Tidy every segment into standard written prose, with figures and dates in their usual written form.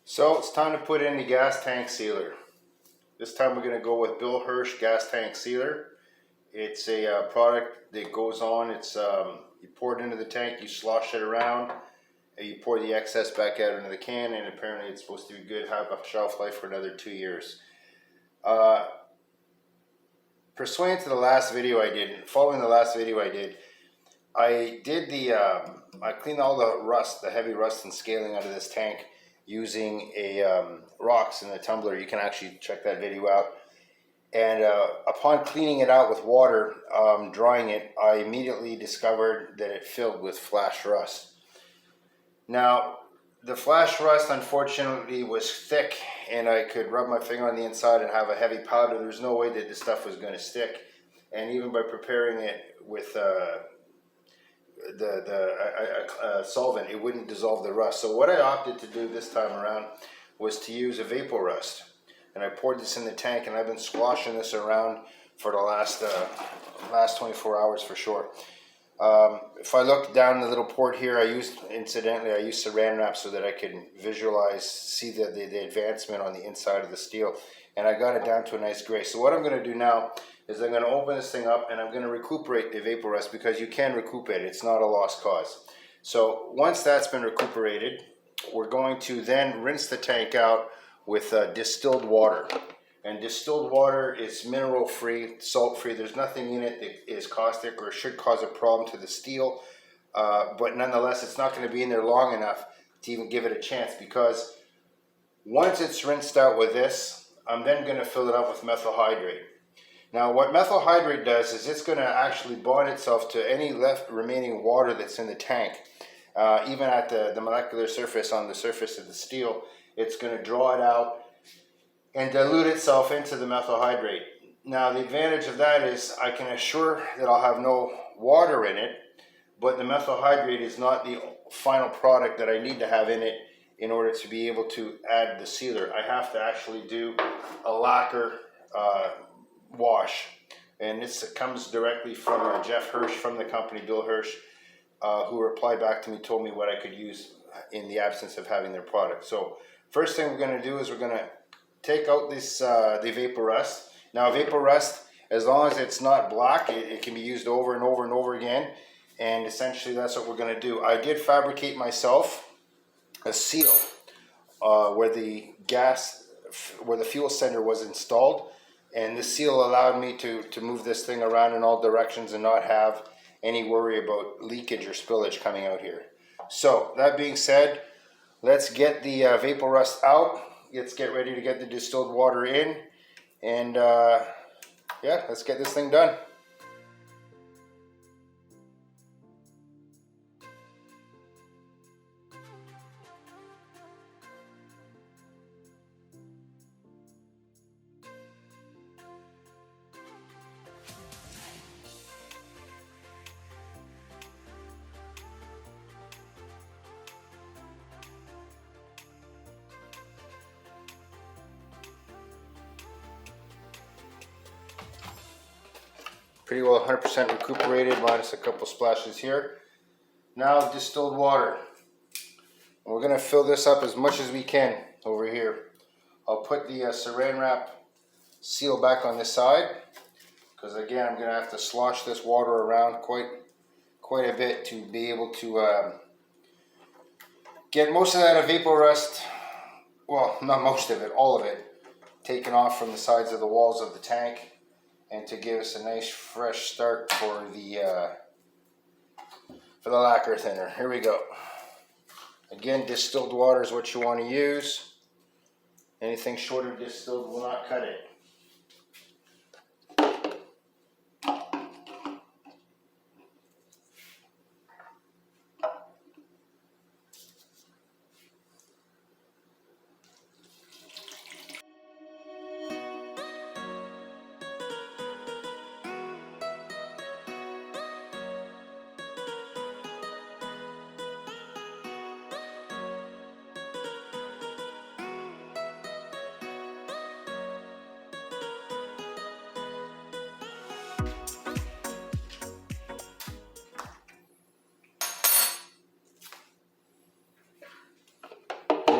So it's time to put in the gas tank sealer. This time we're going to go with Bill Hirsch gas tank sealer. It's a product that goes on. It's you pour it into the tank, you slosh it around, and you pour the excess back out into the can, and apparently it's supposed to be good, have a shelf life for another 2 years. Pursuant to the last video I did, following the last video I did I cleaned all the rust, the heavy rust and scaling out of this tank using rocks in the tumbler. You can actually check that video out. And upon cleaning it out with water, drying it, I immediately discovered that it filled with flash rust. Now, the flash rust unfortunately was thick, and I could rub my finger on the inside and have a heavy powder. There's no way that this stuff was going to stick. And even by preparing it with solvent, it wouldn't dissolve the rust. So what I opted to do this time around was to use a vapor rust. And I poured this in the tank, and I've been squashing this around for the last 24 hours for sure. If I look down the little port here, I used saran wrap so that I can visualize, see the advancement on the inside of the steel, and I got it down to a nice gray. So what I'm going to do now is I'm going to open this thing up, and I'm going to recuperate the vapor rust, because you can recuperate it. It's not a lost cause. So once that's been recuperated, we're going to then rinse the tank out with distilled water. And distilled water is mineral free, salt free. There's nothing in it that is caustic or should cause a problem to the steel, but nonetheless it's not going to be in there long enough to even give it a chance, because once it's rinsed out with this, I'm then going to fill it up with methyl hydrate. Now what methyl hydrate does is it's going to actually bond itself to any left remaining water that's in the tank. Even at the molecular surface, on the surface of the steel, it's going to draw it out and dilute itself into the methyl hydrate. Now the advantage of that is I can assure that I'll have no water in it, but the methyl hydrate is not the final product that I need to have in it in order to be able to add the sealer. I have to actually do a lacquer wash, and this comes directly from Jeff Hirsch from the company, Bill Hirsch, who replied back to me, told me what I could use in the absence of having their product. So first thing we're going to do is we're going to take out this the vapor rust. Now vapor rust, as long as it's not black, it can be used over and over and over again, and essentially that's what we're going to do. I did fabricate myself a seal where the fuel sender was installed, and the seal allowed me to move this thing around in all directions and not have any worry about leakage or spillage coming out here. So that being said, let's get the vapor rust out. Let's get ready to get the distilled water in, and yeah, let's get this thing done. Pretty well 100% recuperated, minus a couple splashes here. Now distilled water. We're going to fill this up as much as we can over here. I'll put the saran wrap seal back on this side, because again I'm going to have to slosh this water around quite a bit to be able to get most of that vapor rust, well, not most of it, all of it, taken off from the sides of the walls of the tank, and to give us a nice fresh start for the lacquer thinner. Here we go. Again, distilled water is what you want to use. Anything short of distilled will not cut it.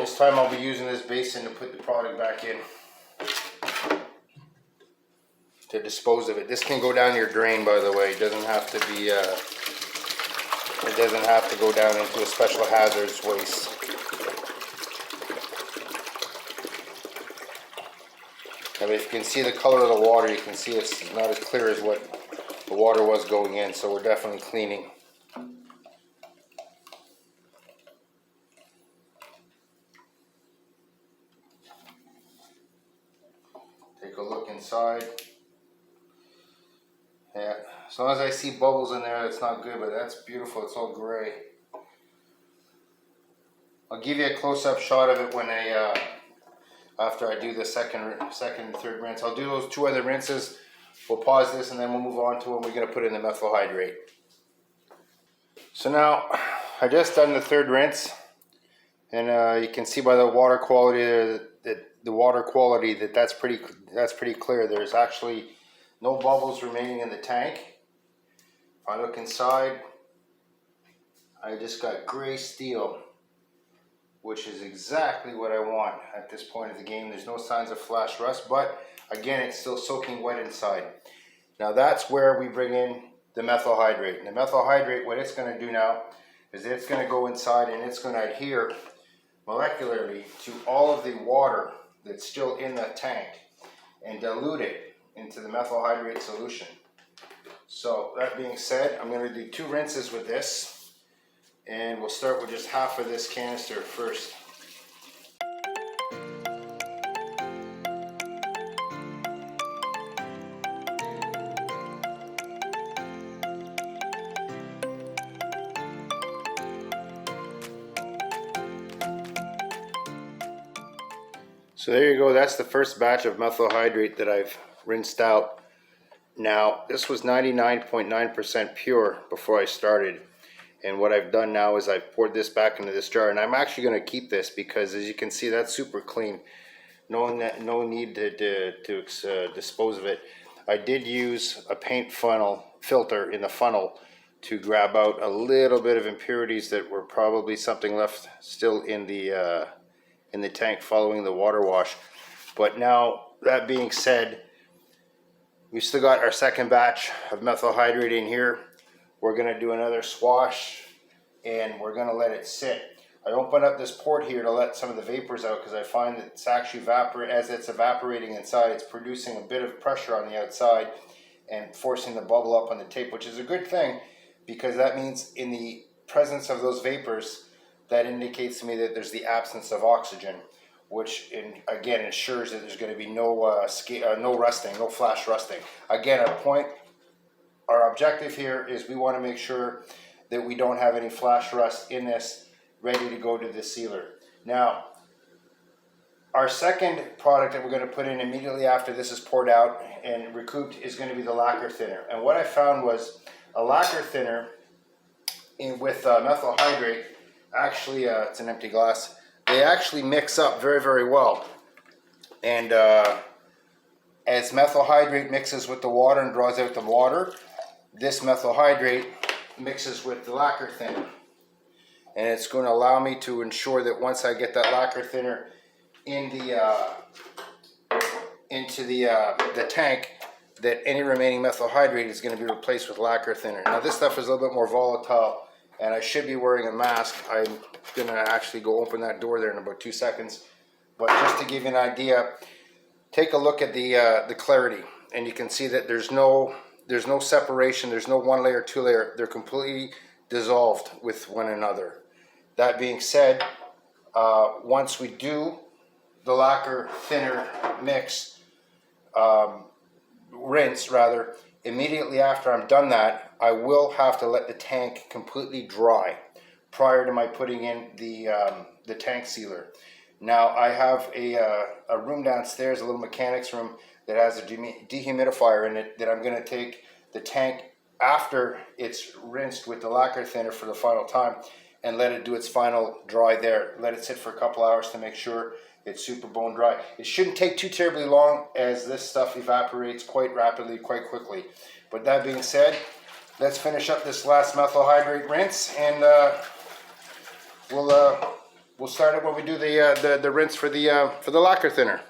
This time I'll be using this basin to put the product back in to dispose of it. This can go down your drain, by the way. It doesn't have to be, it doesn't have to go down into a special hazardous waste. Now if you can see the color of the water, you can see it's not as clear as what the water was going in, so we're definitely cleaning. Take a look inside. Yeah, as long as I see bubbles in there, that's not good, but that's beautiful. It's all gray. I'll give you a close-up shot of it when after I do the second and third rinse. I'll do those 2 other rinses. We'll pause this and then we'll move on to when we're going to put in the methyl hydrate. So now I just done the 3rd rinse, and you can see by the water quality that's pretty clear. There's actually no bubbles remaining in the tank. If I look inside, I just got gray steel, which is exactly what I want at this point of the game. There's no signs of flash rust, but again, it's still soaking wet inside. Now that's where we bring in the methyl hydrate. And the methyl hydrate, what it's going to do now is it's going to go inside and it's going to adhere molecularly to all of the water that's still in the tank and dilute it into the methyl hydrate solution. So that being said, I'm going to do 2 rinses with this, and we'll start with just half of this canister first. So there you go, that's the first batch of methyl hydrate that I've rinsed out. Now, this was 99.9% pure before I started. And what I've done now is I've poured this back into this jar, and I'm actually going to keep this because, as you can see, that's super clean. No need to dispose of it. I did use a paint filter in the funnel to grab out a little bit of impurities that were probably something left still in the tank following the water wash. But now, that being said, we still got our second batch of methyl hydrate in here. We're going to do another swash, and we're going to let it sit. I opened up this port here to let some of the vapors out because I find that it's actually as it's evaporating inside, it's producing a bit of pressure on the outside and forcing the bubble up on the tape, which is a good thing because that means in the presence of those vapors, that indicates to me that there's the absence of oxygen, which again ensures that there's going to be no rusting, no flash rusting. Again, our objective here is we want to make sure that we don't have any flash rust in this ready to go to the sealer. Now, our second product that we're going to put in immediately after this is poured out and recouped is going to be the lacquer thinner. And what I found was a lacquer thinner with methyl hydrate, actually, it's an empty glass, they actually mix up very, very well. And as methyl hydrate mixes with the water and draws out the water, this methyl hydrate mixes with the lacquer thinner. And it's going to allow me to ensure that once I get that lacquer thinner into the tank, that any remaining methyl hydrate is going to be replaced with lacquer thinner. Now this stuff is a little bit more volatile, and I should be wearing a mask. I'm going to actually go open that door there in about 2 seconds. But just to give you an idea, take a look at the clarity, and you can see that there's no separation. There's no 1 layer, 2 layer. They're completely dissolved with one another. That being said, once we do the lacquer thinner mix, rinse rather, immediately after I'm done that, I will have to let the tank completely dry prior to my putting in the tank sealer. Now I have a room downstairs, a little mechanics room that has a dehumidifier in it that I'm going to take the tank after it's rinsed with the lacquer thinner for the final time and let it do its final dry there. Let it sit for a couple hours to make sure it's super bone dry. It shouldn't take too terribly long as this stuff evaporates quite rapidly, quite quickly. But that being said, let's finish up this last methyl hydrate rinse, and we'll we'll start it when we do the rinse for the lacquer thinner.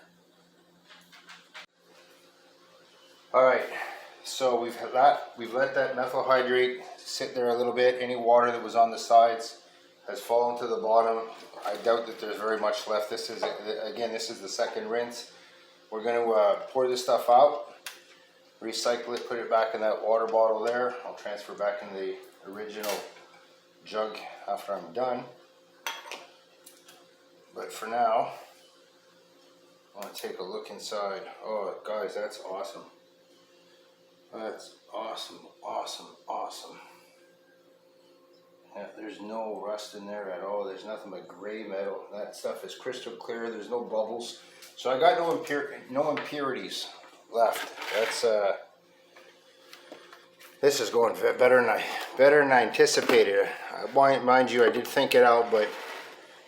All right, so we've let that methyl hydrate sit there a little bit. Any water that was on the sides has fallen to the bottom. I doubt that there's very much left. This is the second rinse. We're going to pour this stuff out, recycle it, put it back in that water bottle there. I'll transfer back in the original jug after I'm done. But for now, I want to take a look inside. Oh, guys, that's awesome. That's awesome, awesome, awesome. Yeah, there's no rust in there at all. There's nothing but gray metal. That stuff is crystal clear. There's no bubbles. So I got no impurities left. That's this is going better than I anticipated. Mind you, I did think it out, but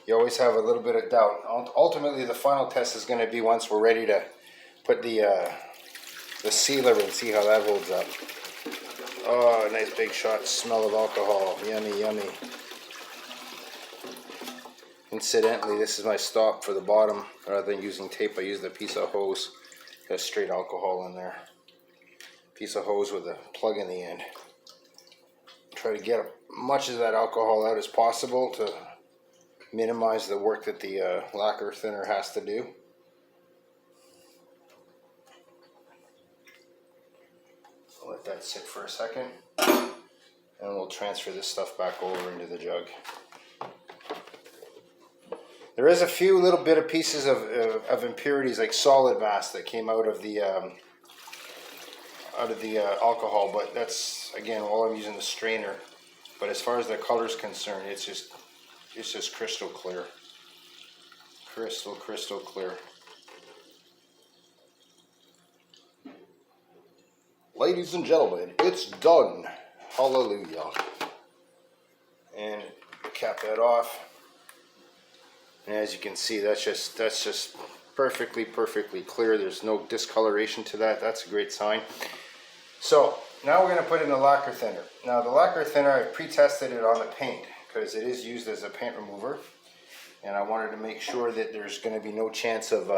you always have a little bit of doubt. Ultimately, the final test is going to be once we're ready to put the sealer and see how that holds up. Oh, a nice big shot smell of alcohol. Yummy, yummy. Incidentally, this is my stop for the bottom. Rather than using tape, I used a piece of hose. Got straight alcohol in there. Piece of hose with a plug in the end. Try to get as much of that alcohol out as possible to minimize the work that the lacquer thinner has to do. I'll let that sit for a second, and we'll transfer this stuff back over into the jug. There is a few little bit of pieces of impurities, like solid mass, that came out of the alcohol, but that's, again, while I'm using the strainer. But as far as the color is concerned, it's just crystal clear. Crystal clear. Ladies and gentlemen, it's done. Hallelujah. And cap that off. And as you can see, that's just perfectly clear. There's no discoloration to that. That's a great sign. So now we're going to put in the lacquer thinner. Now the lacquer thinner, I've pre-tested it on the paint because it is used as a paint remover, and I wanted to make sure that there's going to be no chance of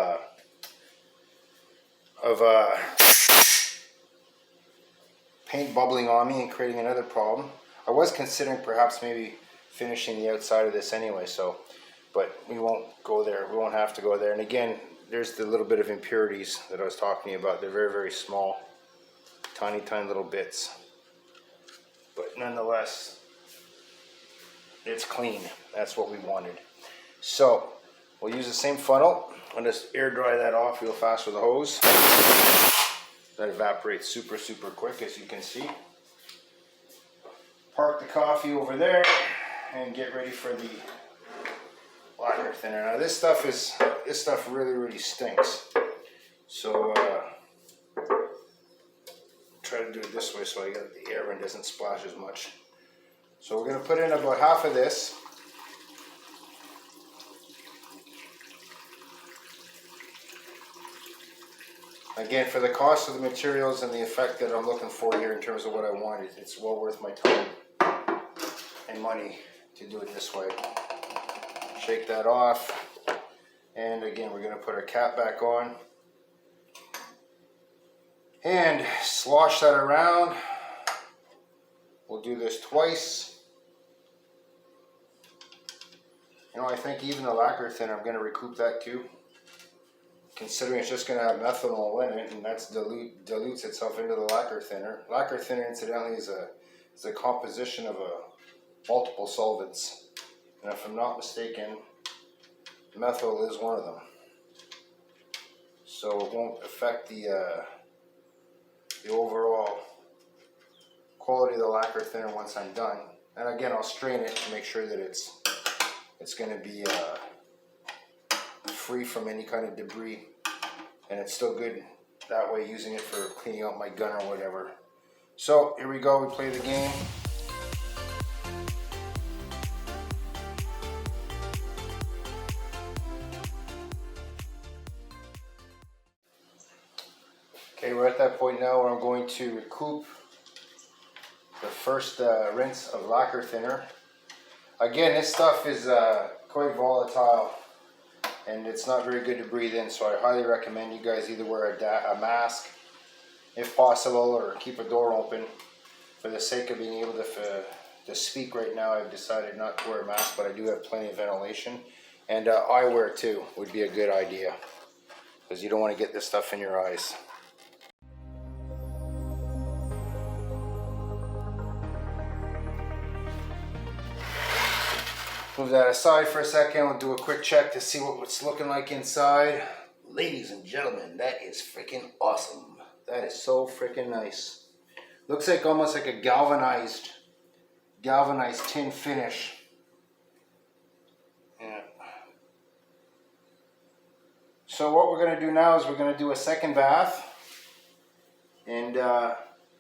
paint bubbling on me and creating another problem. I was considering perhaps maybe finishing the outside of this anyway, but we won't go there. We won't have to go there. And again, there's the little bit of impurities that I was talking about. They're very small, tiny little bits, but nonetheless, it's clean. That's what we wanted. So we'll use the same funnel. I'll just air dry that off real fast with a hose. That evaporates super quick, as you can see. Park the coffee over there and get ready for the lacquer thinner. Now this stuff really stinks. So try to do it this way so I get the air and doesn't splash as much. So we're going to put in about half of this. Again, for the cost of the materials and the effect that I'm looking for here in terms of what I want, it's well worth my time and money to do it this way. Shake that off, and again, we're going to put our cap back on and slosh that around. We'll do this twice. You know, I think even the lacquer thinner, I'm going to recoup that too, considering it's just going to have methanol in it, and that dilutes itself into the lacquer thinner. Lacquer thinner, incidentally, is a composition of multiple solvents, and if I'm not mistaken, methyl is one of them. So it won't affect the overall quality of the lacquer thinner once I'm done. And again, I'll strain it to make sure that it's going to be free from any kind of debris, and it's still good that way, using it for cleaning out my gun or whatever. So here we go, we play the game. Okay, we're at that point now where I'm going to recoup the first rinse of lacquer thinner. Again, this stuff is quite volatile, and it's not very good to breathe in. So I highly recommend you guys either wear a mask if possible, or keep a door open. For the sake of being able to speak right now, I've decided not to wear a mask, but I do have plenty of ventilation. And eyewear too would be a good idea, because you don't want to get this stuff in your eyes. Move that aside for a second. We'll do a quick check to see what it's looking like inside. Ladies and gentlemen, that is freaking awesome. That is so freaking nice. Looks like almost like a galvanized tin finish. Yeah. So what we're going to do now is we're going to do a second bath, and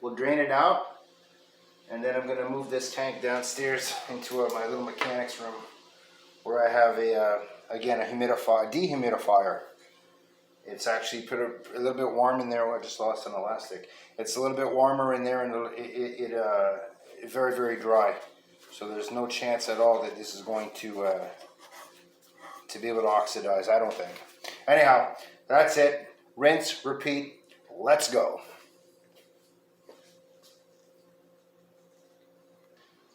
we'll drain it out, and then I'm going to move this tank downstairs into my little mechanics room, where I have again a dehumidifier. It's actually put a little bit warm in there. Oh, I just lost an elastic. It's a little bit warmer in there, and it's very, very dry. So there's no chance at all that this is going to be able to oxidize, I don't think. Anyhow, that's it. Rinse, repeat, let's go.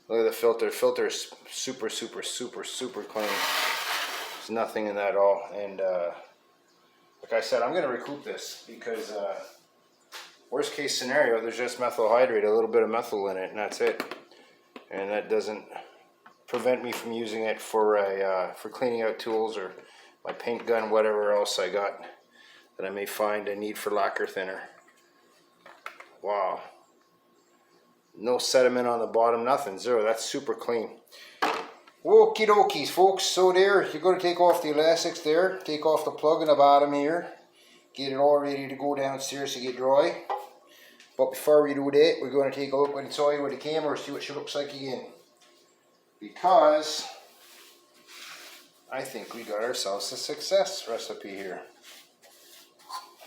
Look at the filter. The filter is super, super, super, super clean. There's nothing in that at all. And like I said, I'm going to recoup this, because worst case scenario, there's just methyl hydrate, a little bit of methyl in it, and that's it. And that doesn't prevent me from using it for cleaning out tools or my paint gun, whatever else I got that I may find a need for lacquer thinner. Wow. No sediment on the bottom, nothing, zero. That's super clean. Okie dokies, folks. So there, you're going to take off the elastics there, take off the plug in the bottom here, get it all ready to go downstairs to get dry. But before we do that, we're going to take a look inside with the camera, see what she looks like again. Because I think we got ourselves a success recipe here.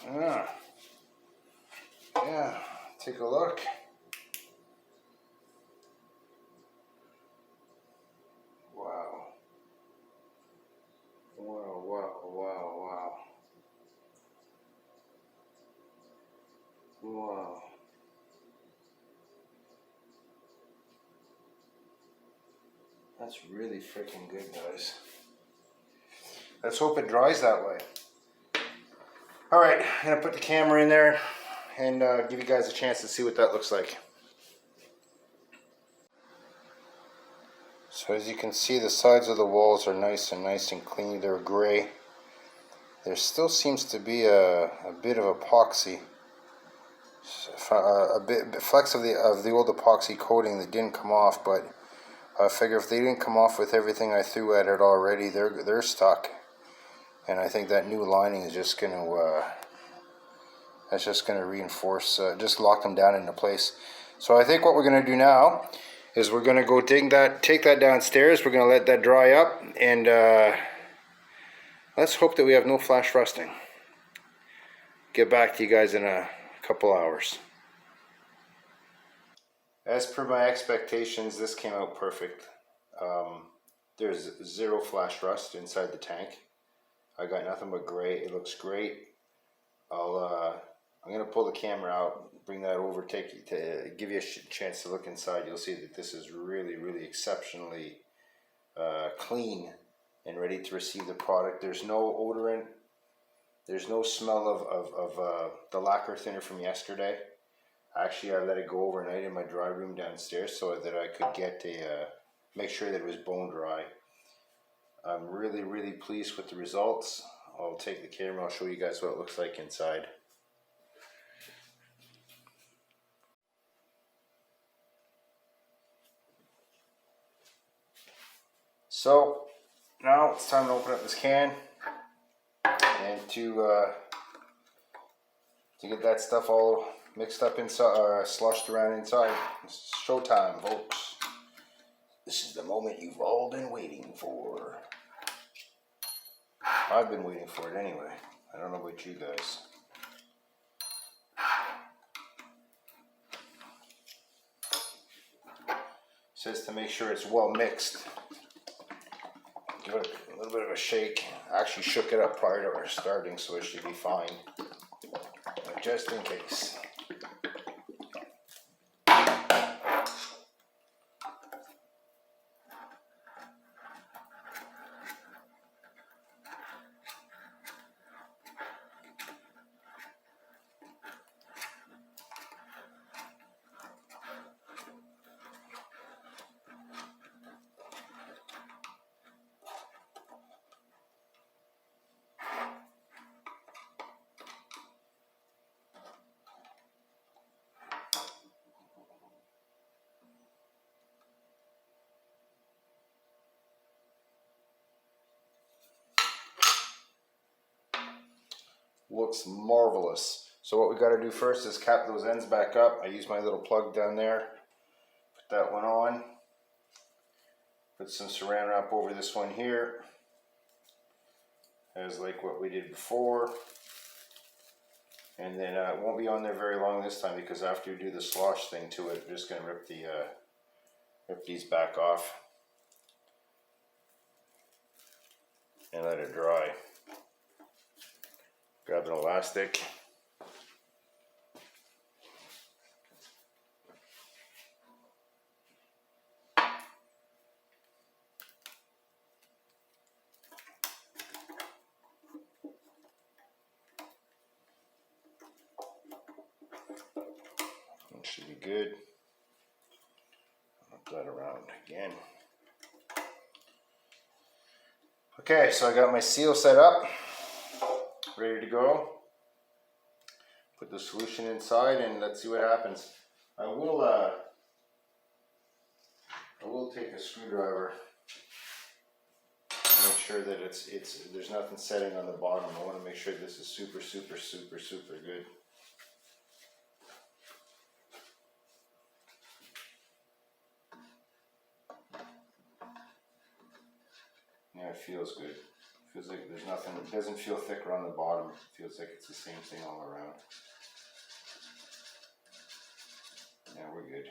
Yeah, take a look. Wow. Wow, wow, wow, wow. Wow. That's really freaking good, guys. Let's hope it dries that way. Alright, I'm going to put the camera in there and give you guys a chance to see what that looks like. So as you can see, the sides of the walls are nice and clean. They're gray. There still seems to be a bit of epoxy, a bit flecks of the old epoxy coating that didn't come off. But I figure if they didn't come off with everything I threw at it already, they're stuck. And I think that new lining is just going to reinforce, just lock them down into place. So I think what we're going to do now is we're going to go take that downstairs. We're going to let that dry up, and let's hope that we have no flash rusting. Get back to you guys in a couple hours. As per my expectations, this came out perfect. There's zero flash rust inside the tank. I got nothing but gray. It looks great. I'm going to pull the camera out, bring that over, give you a chance to look inside. You'll see that this is really, really exceptionally clean and ready to receive the product. There's no odorant. There's no smell of the lacquer thinner from yesterday. Actually, I let it go overnight in my dry room downstairs so that I could make sure that it was bone dry. I'm really, really pleased with the results. I'll take the camera, I'll show you guys what it looks like inside. So now it's time to open up this can and to get that stuff all mixed up inside, sloshed around inside. It's showtime, folks. This is the moment you've all been waiting for. I've been waiting for it anyway. I don't know about you guys. It says to make sure it's well mixed. give it a little bit of a shake. I actually shook it up prior to our starting, so it should be fine. But just in case. Looks marvelous. So what we got to do first is cap those ends back up. I use my little plug down there. Put that one on. Put some saran wrap over this one here, as like what we did before. And then it won't be on there very long this time, because after you do the slosh thing to it, I'm just going to rip these back off and let it dry. Grab an elastic. It should be good. Flip that around again. Okay, so I got my seal set up, ready to go. Put the solution inside and let's see what happens. I will take a screwdriver and make sure that there's nothing setting on the bottom. I want to make sure this is super good. Yeah, it feels good. It feels like there's nothing, it doesn't feel thicker on the bottom. It feels like it's the same thing all around. Yeah, we're good.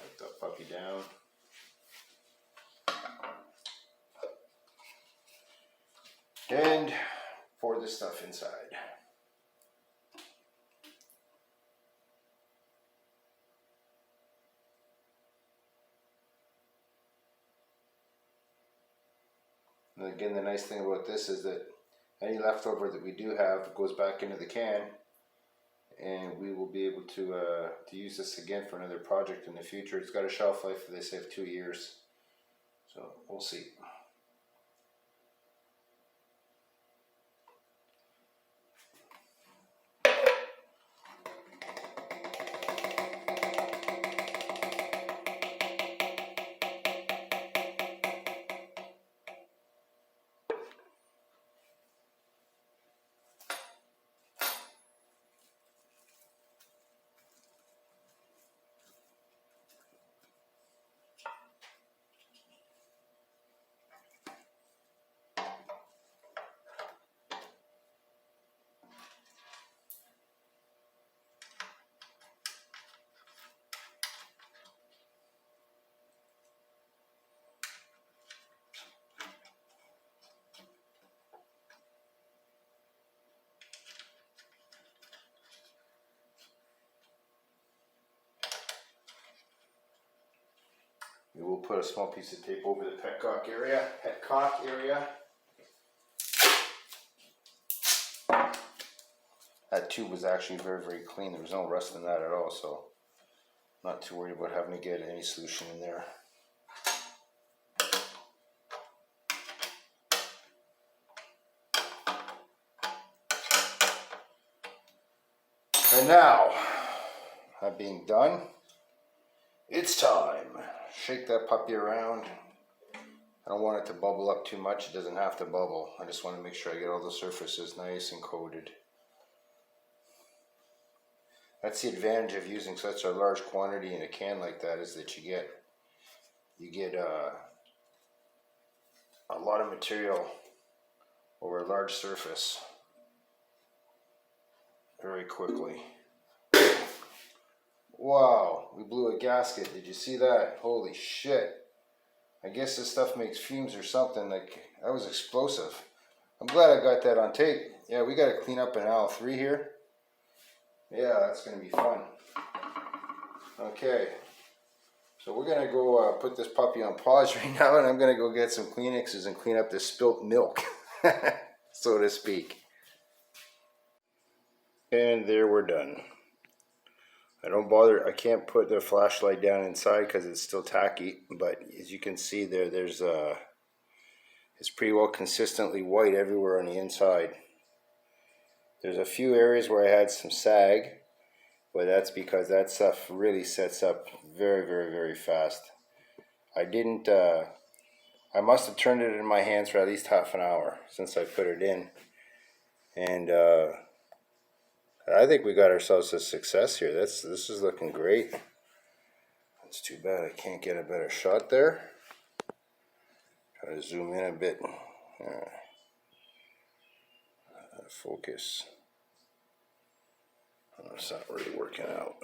Put that puppy down. And pour this stuff inside. And again, the nice thing about this is that any leftover that we do have goes back into the can, and we will be able to use this again for another project in the future. It's got a shelf life, they say, of 2 years, so we'll see. We will put a small piece of tape over the petcock area. That tube was actually very clean. There was no rust in that at all, so I'm not too worried about having to get any solution in there. And now, that being done, it's time. Shake that puppy around. I don't want it to bubble up too much. It doesn't have to bubble. I just want to make sure I get all the surfaces nice and coated. That's the advantage of using such a large quantity in a can like that, is that you get a lot of material over a large surface very quickly. Wow, we blew a gasket. Did you see that? Holy shit. I guess this stuff makes fumes or something. Like, that was explosive. I'm glad I got that on tape. Yeah, we got to clean up an aisle 3 here. Yeah, that's going to be fun. Okay. So we're going to go put this puppy on pause right now, and I'm going to go get some Kleenexes and clean up this spilt milk, so to speak. And there we're done. I can't put the flashlight down inside because it's still tacky, but as you can see there's it's pretty well consistently white everywhere on the inside. There's a few areas where I had some sag, but that's because that stuff really sets up very, very, very fast. I must have turned it in my hands for at least half an hour since I put it in, and I think we got ourselves a success here. This is looking great. It's too bad I can't get a better shot there. Try to zoom in a bit. Focus. Oh, it's not really working out.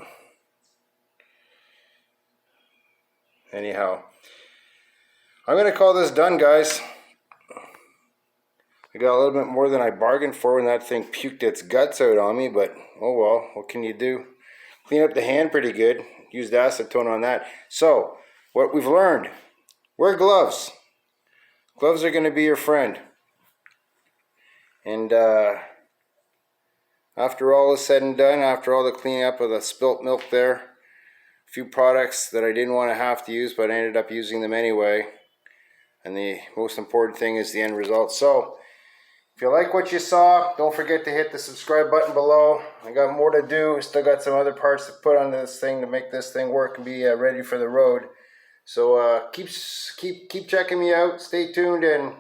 Anyhow, I'm going to call this done, guys. I got a little bit more than I bargained for when that thing puked its guts out on me, but oh well, what can you do? Clean up the hand pretty good. Used acetone on that. So, what we've learned, wear gloves. Gloves are going to be your friend. And after all is said and done, after all the cleaning up of the spilt milk there, a few products that I didn't want to have to use, but I ended up using them anyway. And the most important thing is the end result. So, if you like what you saw, don't forget to hit the subscribe button below. I got more to do. Still got some other parts to put on this thing to make this thing work and be ready for the road. So keep checking me out. Stay tuned, and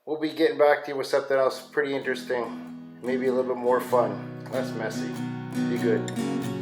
we'll be getting back to you with something else pretty interesting. Maybe a little bit more fun, less messy. Be good.